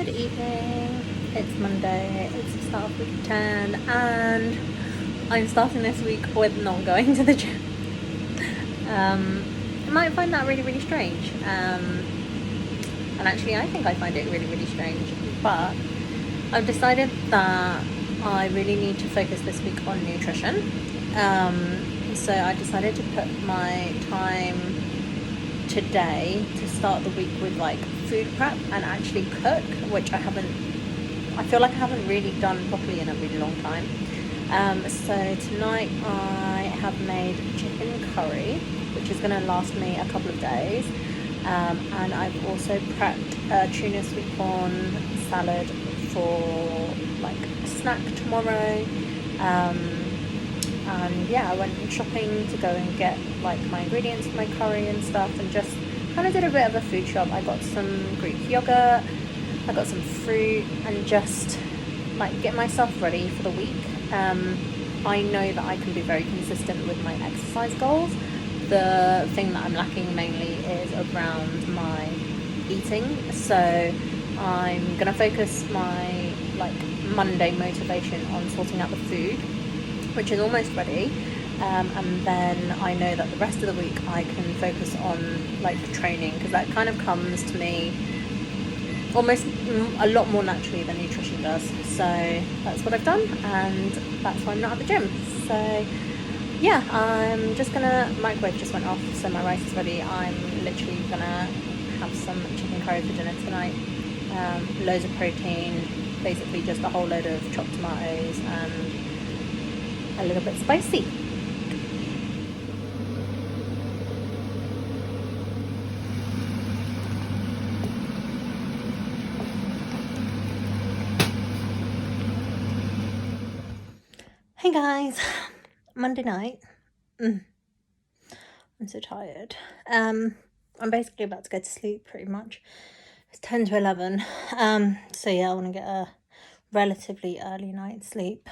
Good evening. It's Monday, it's the start of week 10, and I'm starting this week with not going to the gym. You might find that really, really strange. And actually, I think I find it really, really strange. But I've decided that I really need to focus this week on nutrition. So I decided to put my time today to start the week with like food prep and actually cook, which I feel like I haven't really done properly in a really long time. So tonight I have made chicken curry, which is going to last me a couple of days. And I've also prepped a tuna sweet corn salad for like a snack tomorrow. And yeah, I went shopping to go and get like my ingredients for my curry and stuff, and just kind of did a bit of a food shop. I got some Greek yogurt, I got some fruit, and just like get myself ready for the week. I know that I can be very consistent with my exercise goals. The thing that I'm lacking mainly is around my eating, so I'm gonna focus my like Monday motivation on sorting out the food, which is almost ready, and then I know that the rest of the week I can focus on like training, because that kind of comes to me almost a lot more naturally than nutrition does. So that's what I've done, and that's why I'm not at the gym. So yeah, I'm just gonna, microwave just went off, so my rice is ready. I'm literally gonna have some chicken curry for dinner tonight. Loads of protein, basically just a whole load of chopped tomatoes and a little bit spicy. Hey guys, Monday night. I'm so tired. I'm basically about to go to sleep pretty much. It's 10 to 11. So yeah, I want to get a relatively early night's sleep.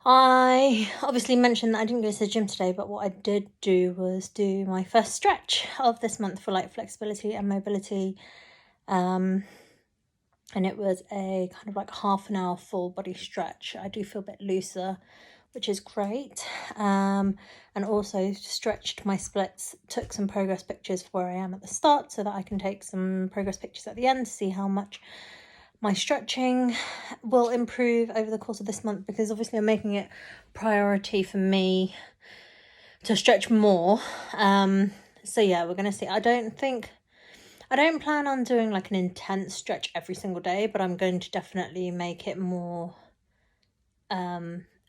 I obviously mentioned that I didn't go to the gym today, but what I did do was do my first stretch of this month for like flexibility and mobility. And it was a kind of like half an hour full body stretch. I do feel a bit looser, which is great. And also stretched my splits, took some progress pictures for where I am at the start so that I can take some progress pictures at the end to see how much my stretching will improve over the course of this month, because obviously I'm making it priority for me to stretch more. So yeah, we're going to see. I don't plan on doing like an intense stretch every single day, but I'm going to definitely make it more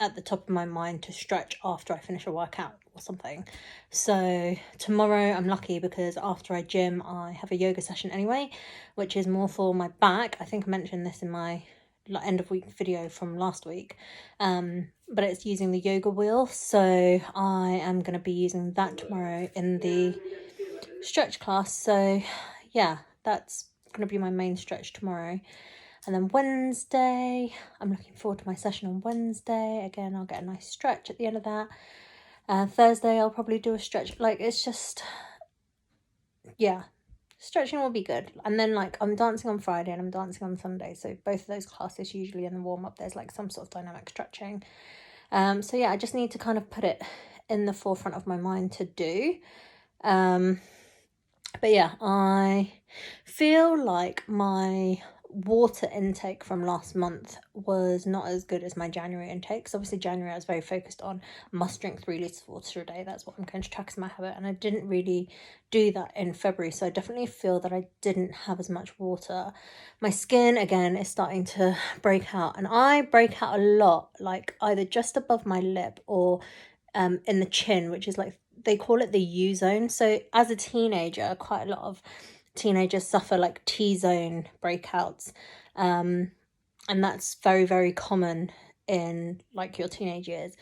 at the top of my mind to stretch after I finish a workout or something. So tomorrow I'm lucky because after I gym I have a yoga session anyway, which is more for my back. I think I mentioned this in my end of week video from last week, but it's using the yoga wheel, so I am going to be using that tomorrow in the stretch class. So yeah, that's going to be my main stretch tomorrow. And then Wednesday, I'm looking forward to my session on Wednesday. Again, I'll get a nice stretch at the end of that. Thursday, I'll probably do a stretch. Like, it's just, yeah, stretching will be good. And then, like, I'm dancing on Friday and I'm dancing on Sunday. So both of those classes, usually in the warm-up, there's, like, some sort of dynamic stretching. So, yeah, I just need to kind of put it in the forefront of my mind to do. But, yeah, I feel like my water intake from last month was not as good as my January intake, because obviously January I was very focused on must drink 3 litres of water a day. That's what I'm going to track as my habit, and I didn't really do that in February, so I definitely feel that I didn't have as much water. My skin again is starting to break out, and I break out a lot, like either just above my lip or in the chin, which is like, they call it the U zone. So as a teenager, quite a lot of teenagers suffer like T-zone breakouts, and that's very, very common in like your teenage years.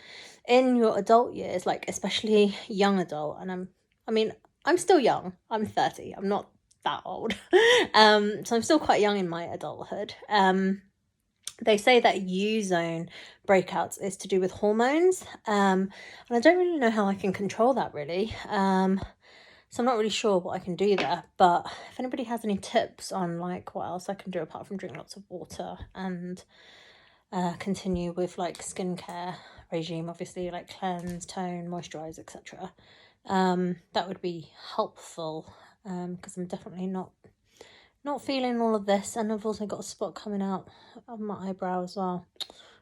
In your adult years, like especially young adult, and I'm still young, I'm 30, I'm not that old, so I'm still quite young in my adulthood. They say that U-zone breakouts is to do with hormones, and I don't really know how I can control that really. So I'm not really sure what I can do there, but if anybody has any tips on like what else I can do apart from drink lots of water and continue with like skincare regime, obviously like cleanse, tone, moisturize, etc. That would be helpful, because I'm definitely not feeling all of this, and I've also got a spot coming out on my eyebrow as well,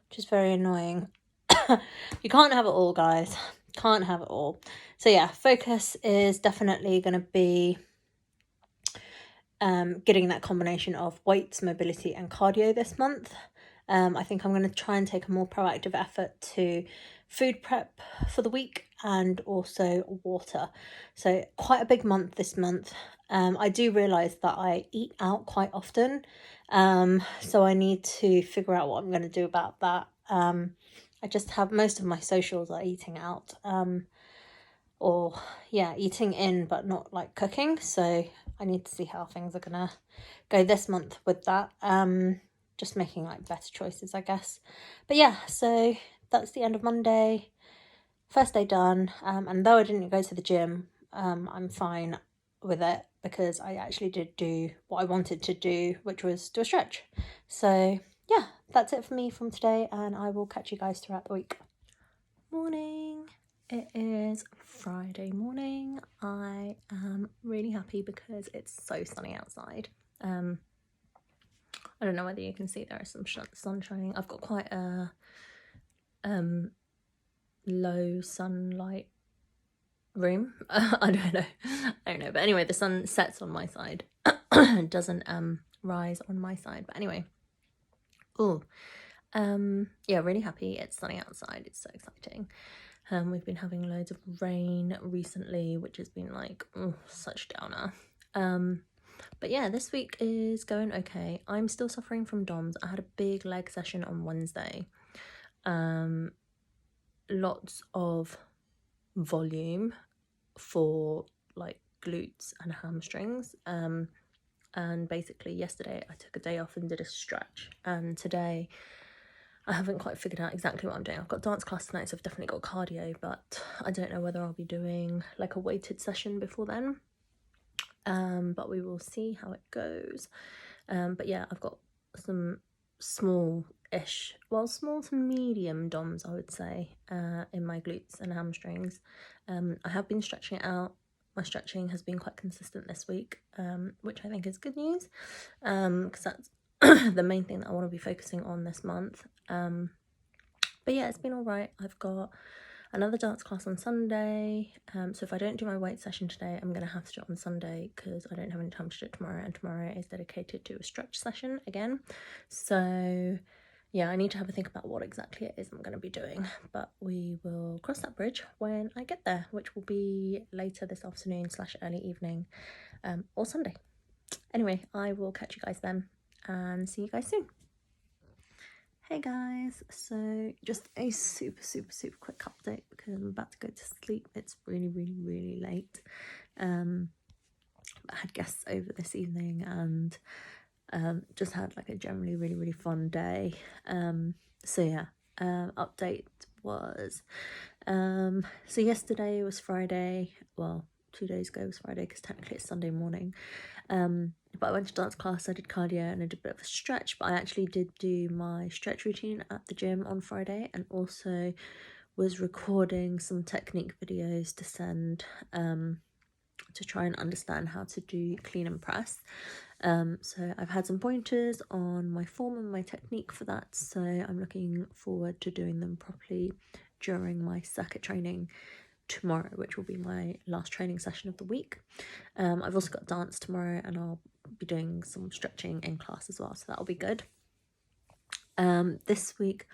which is very annoying. You can't have it all, guys. Can't have it all. So yeah, focus is definitely going to be getting that combination of weights, mobility and cardio this month. I think I'm going to try and take a more proactive effort to food prep for the week and also water. So quite a big month this month. I do realise that I eat out quite often, so I need to figure out what I'm going to do about that. I just have most of my socials are eating out, or eating in but not like cooking, so I need to see how things are gonna go this month with that. Just making like better choices, I guess. But yeah, so that's the end of Monday, first day done. And though I didn't go to the gym, I'm fine with it because I actually did do what I wanted to do, which was do a stretch. So yeah, that's it for me from today, and I will catch you guys throughout the week. Morning. It is Friday morning. I am really happy because it's so sunny outside. I don't know whether you can see there is some sun shining. I've got quite a low sunlight room. I don't know. But anyway, the sun sets on my side. It doesn't rise on my side. But anyway. Yeah, really happy. It's sunny outside. It's so exciting. We've been having loads of rain recently, which has been like such a downer. But yeah, this week is going okay. I'm still suffering from DOMS. I had a big leg session on Wednesday. Lots of volume for like glutes and hamstrings. And basically yesterday I took a day off and did a stretch, and today I haven't quite figured out exactly what I'm doing. I've got dance class tonight, so I've definitely got cardio, but I don't know whether I'll be doing like a weighted session before then. But we will see how it goes. But yeah, I've got some small-ish, well, small to medium DOMs, I would say, in my glutes and hamstrings. I have been stretching it out. My stretching has been quite consistent this week, which I think is good news, because that's the main thing that I want to be focusing on this month. But yeah, it's been all right. I've got another dance class on Sunday, so if I don't do my weight session today, I'm going to have to do it on Sunday because I don't have any time to do it tomorrow, and tomorrow is dedicated to a stretch session again. So yeah, I need to have a think about what exactly it is I'm going to be doing, but we will cross that bridge when I get there, which will be later this afternoon / early evening, or Sunday. Anyway, I will catch you guys then and see you guys soon. Hey guys, so just a super quick update because I'm about to go to sleep. It's really late. I had guests over this evening and just had like a generally really fun day. So yeah, update was so yesterday was Friday, well 2 days ago was Friday because technically it's Sunday morning. But I went to dance class, I did cardio and I did a bit of a stretch, but I actually did do my stretch routine at the gym on Friday, and also was recording some technique videos to send to try and understand how to do clean and press. So I've had some pointers on my form and my technique for that, so I'm looking forward to doing them properly during my circuit training tomorrow, which will be my last training session of the week. I've also got dance tomorrow and I'll be doing some stretching in class as well, so that'll be good. This week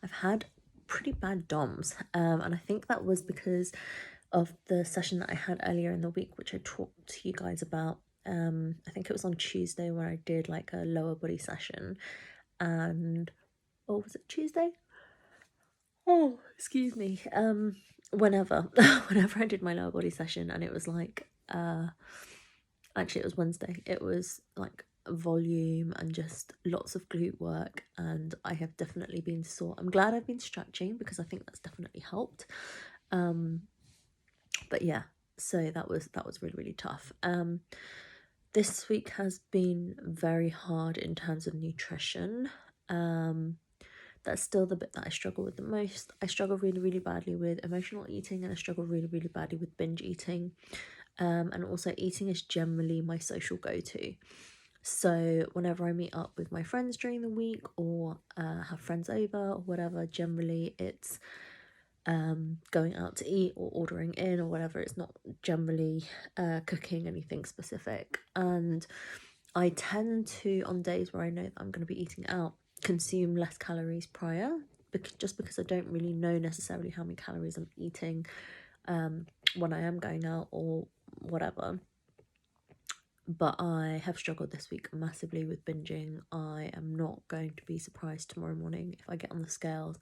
I've had pretty bad DOMs, and I think that was because of the session that I had earlier in the week, which I talked to you guys about. I think it was on Tuesday where I did like a lower body session, and was it Tuesday? Oh, excuse me. Whenever I did my lower body session, and it was like actually it was Wednesday. It was like volume and just lots of glute work, and I have definitely been sore. I'm glad I've been stretching because I think that's definitely helped. But yeah, So that was really, really tough. This week has been very hard in terms of nutrition. That's still the bit that I struggle with the most. I struggle really, really badly with emotional eating, and I struggle really, really badly with binge eating. And also, eating is generally my social go-to. So whenever I meet up with my friends during the week, or have friends over or whatever, generally it's going out to eat or ordering in or whatever. It's not generally cooking anything specific. And I tend to, on days where I know that I'm going to be eating out, consume less calories prior, just because I don't really know necessarily how many calories I'm eating when I am going out or whatever. But I have struggled this week massively with binging. I am not going to be surprised tomorrow morning if I get on the scales.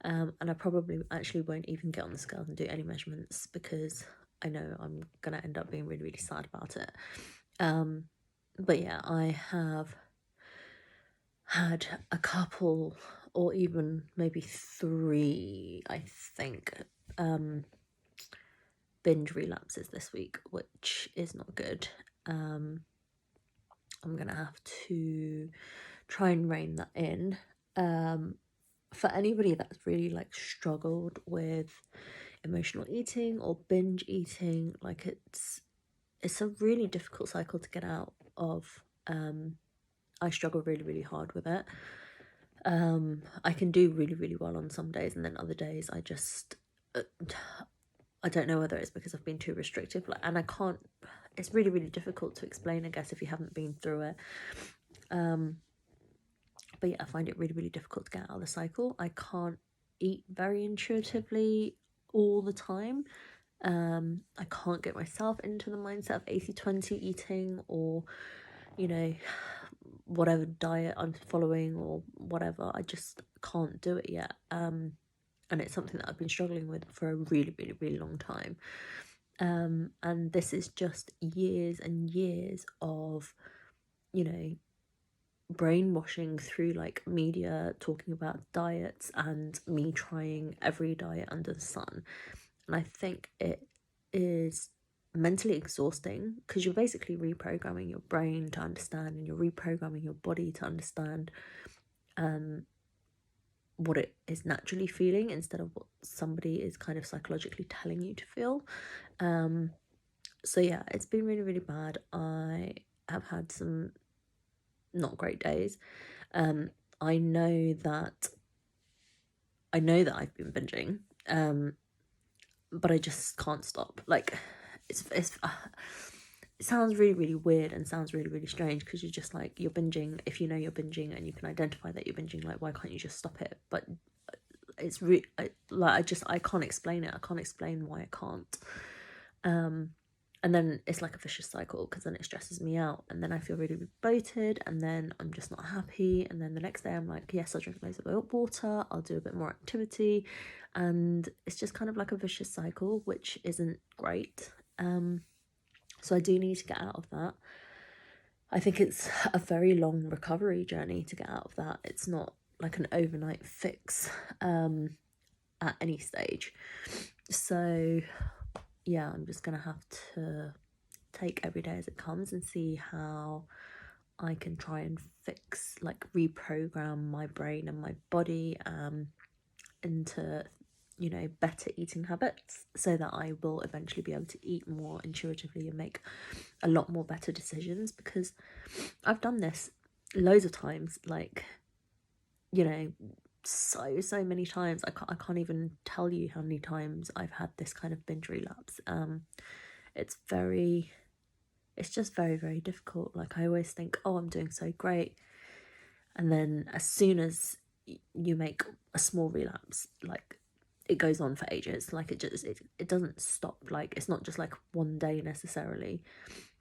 And I probably actually won't even get on the scales and do any measurements, because I know I'm going to end up being really, really sad about it. But yeah, I have had a couple, or even maybe 3, I think, binge relapses this week, which is not good. I'm gonna have to try and rein that in. For anybody that's really like struggled with emotional eating or binge eating, like it's a really difficult cycle to get out of. I struggle really, really hard with it. I can do really, really well on some days, and then other days I just I don't know whether it's because I've been too restrictive, like, and I can't. It's really, really difficult to explain, I guess, if you haven't been through it. But yeah, I find it really, really difficult to get out of the cycle. I can't eat very intuitively all the time. I can't get myself into the mindset of 80-20 eating, or, you know, whatever diet I'm following or whatever. I just can't do it yet. And it's something that I've been struggling with for a really, really, really long time. And this is just years and years of, you know, brainwashing through like media talking about diets, and me trying every diet under the sun. And I think it is mentally exhausting, because you're basically reprogramming your brain to understand, and you're reprogramming your body to understand what it is naturally feeling, instead of what somebody is kind of psychologically telling you to feel. So yeah, it's been really, really bad. I have had some not great days. I know that I've been binging, but I just can't stop. Like, it's it sounds really, really weird and sounds really, really strange, because you're just like, you're binging. If you know you're binging and you can identify that you're binging, like, why can't you just stop it? But it's I can't explain it. I can't explain why I can't. And then it's like a vicious cycle, because then it stresses me out, and then I feel really bloated, and then I'm just not happy, and then the next day I'm like, yes, I'll drink loads of water, I'll do a bit more activity, and it's just kind of like a vicious cycle, which isn't great. So I do need to get out of that. I think it's a very long recovery journey to get out of that. It's not like an overnight fix at any stage. So yeah, I'm just gonna have to take every day as it comes and see how I can try and fix, like, reprogram my brain and my body into, you know, better eating habits, so that I will eventually be able to eat more intuitively and make a lot more better decisions. Because I've done this loads of times, like, you know, so many times. I can't even tell you how many times I've had this kind of binge relapse. It's just very, very difficult. Like, I always think, oh, I'm doing so great, and then as soon as you make a small relapse, like, it goes on for ages. Like, it doesn't stop. Like, it's not just like one day necessarily.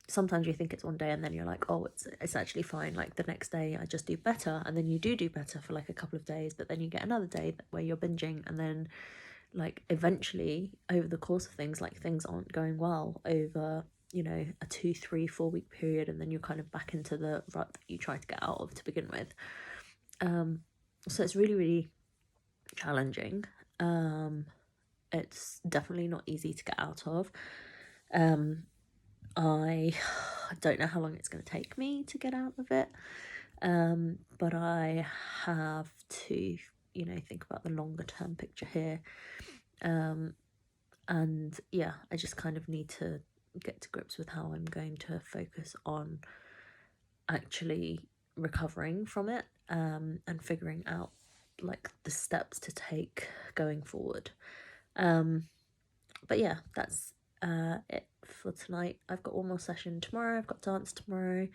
Sometimes you think it's one day, and then you're like, oh, it's actually fine. Like, the next day I just do better, and then you do better for like a couple of days, but then you get another day where you're binging, and then, like, eventually over the course of things, like, things aren't going well over, you know, a 2, 3, 4 week period, and then you're kind of back into the rut that you tried to get out of to begin with. So it's really, really challenging. It's definitely not easy to get out of. I don't know how long it's going to take me to get out of it, but I have to, you know, think about the longer term picture here. And yeah, I just kind of need to get to grips with how I'm going to focus on actually recovering from it, and figuring out like the steps to take going forward. But yeah, that's it for tonight. I've got one more session tomorrow, I've got dance tomorrow,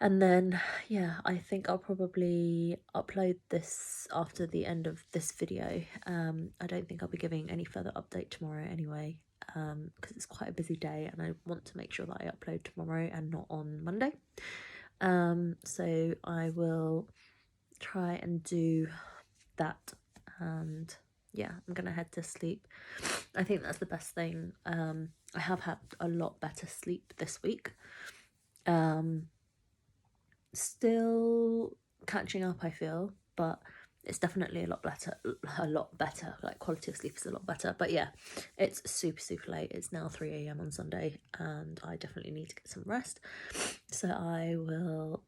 and then yeah, I think I'll probably upload this after the end of this video. I don't think I'll be giving any further update tomorrow anyway, because it's quite a busy day and I want to make sure that I upload tomorrow and not on Monday. So I will try and do that, and yeah, I'm gonna head to sleep. I think that's the best thing. I have had a lot better sleep this week. Still catching up, I feel, but it's definitely a lot better. Like, quality of sleep is a lot better. But yeah, it's super late. It's now 3 a.m. on Sunday and I definitely need to get some rest. So I will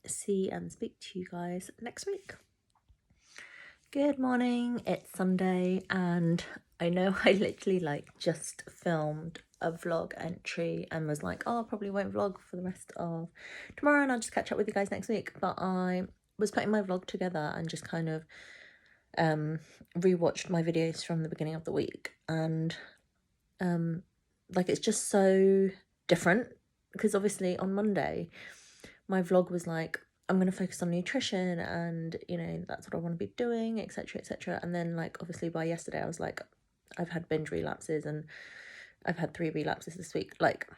see and speak to you guys next week. Good morning, it's Sunday, and I know I literally like just filmed a vlog entry and was like, oh, I probably won't vlog for the rest of tomorrow and I'll just catch up with you guys next week. But I was putting my vlog together and just kind of rewatched my videos from the beginning of the week, and like, it's just so different, because obviously on Monday my vlog was like, I'm going to focus on nutrition and, you know, that's what I want to be doing, etc, etc. And then, like, obviously by yesterday I was like, I've had binge relapses and I've had 3 relapses this week. Like,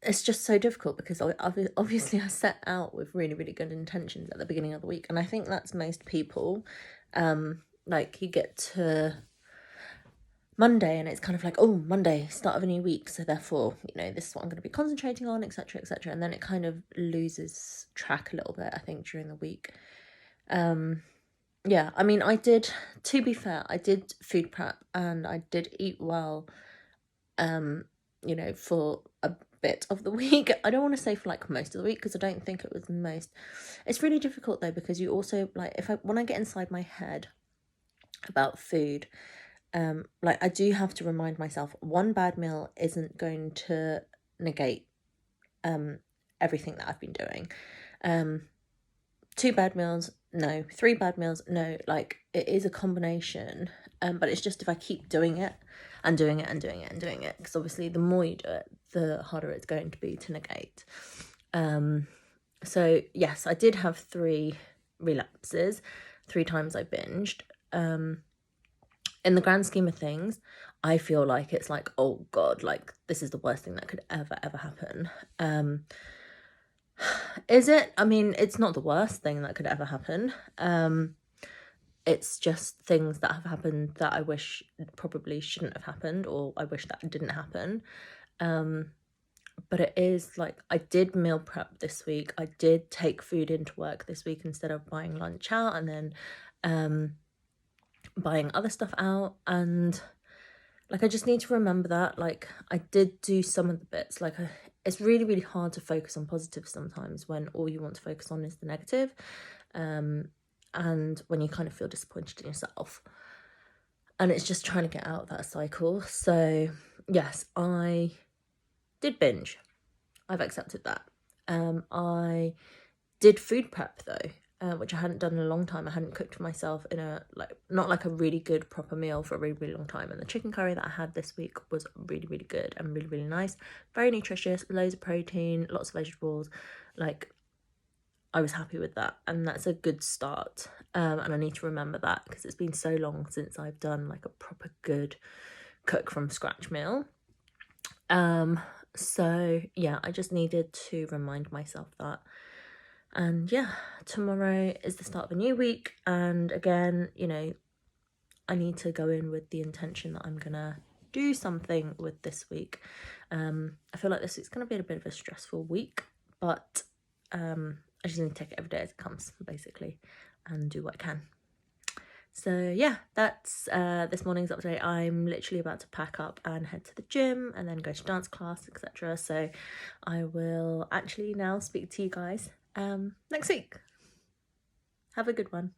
it's just so difficult because obviously I set out with really good intentions at the beginning of the week, and I think that's most people. Like, you get to Monday and it's kind of like, oh, Monday, start of a new week, so therefore, you know, this is what I'm going to be concentrating on, etc, etc. And then it kind of loses track a little bit, I think, during the week. Yeah, I mean, I did, to be fair, I did food prep and I did eat well, you know, for a bit of the week. I don't want to say for like most of the week, because I don't think it was most. It's really difficult though, because you also, like, when I get inside my head about food, like, I do have to remind myself, one bad meal isn't going to negate everything that I've been doing. 2 bad meals, no. 3 bad meals, no. Like, it is a combination, but it's just if I keep doing it and doing it and doing it and doing it, because obviously the more you do it, the harder it's going to be to negate. So yes, I did have 3 relapses, 3 times I binged. In the grand scheme of things, I feel like it's like, oh God, like, this is the worst thing that could ever happen. Is it? I mean, it's not the worst thing that could ever happen. It's just things that have happened that I wish probably shouldn't have happened, or I wish that didn't happen. But it is like, I did meal prep this week. I did take food into work this week instead of buying lunch out and then buying other stuff out. And like, I just need to remember that, like, I did do some of the bits. Like, it's really hard to focus on positive sometimes when all you want to focus on is the negative, and when you kind of feel disappointed in yourself, and it's just trying to get out of that cycle. So yes, I did binge. I've accepted that. I did food prep though, which I hadn't done in a long time. I hadn't cooked for myself in a, like, not like a really good proper meal for a really long time. And the chicken curry that I had this week was really good and really nice, very nutritious, loads of protein, lots of vegetables. Like, I was happy with that, and that's a good start. And I need to remember that, because it's been so long since I've done like a proper good cook from scratch meal. So yeah, I just needed to remind myself that. And yeah, tomorrow is the start of a new week, and again, you know, I need to go in with the intention that I'm gonna do something with this week. I feel like this week's gonna be a bit of a stressful week, but I just need to take it every day as it comes, basically, and do what I can. So yeah, that's this morning's update. I'm literally about to pack up and head to the gym and then go to dance class, etc. So I will actually now speak to you guys next week. Have a good one.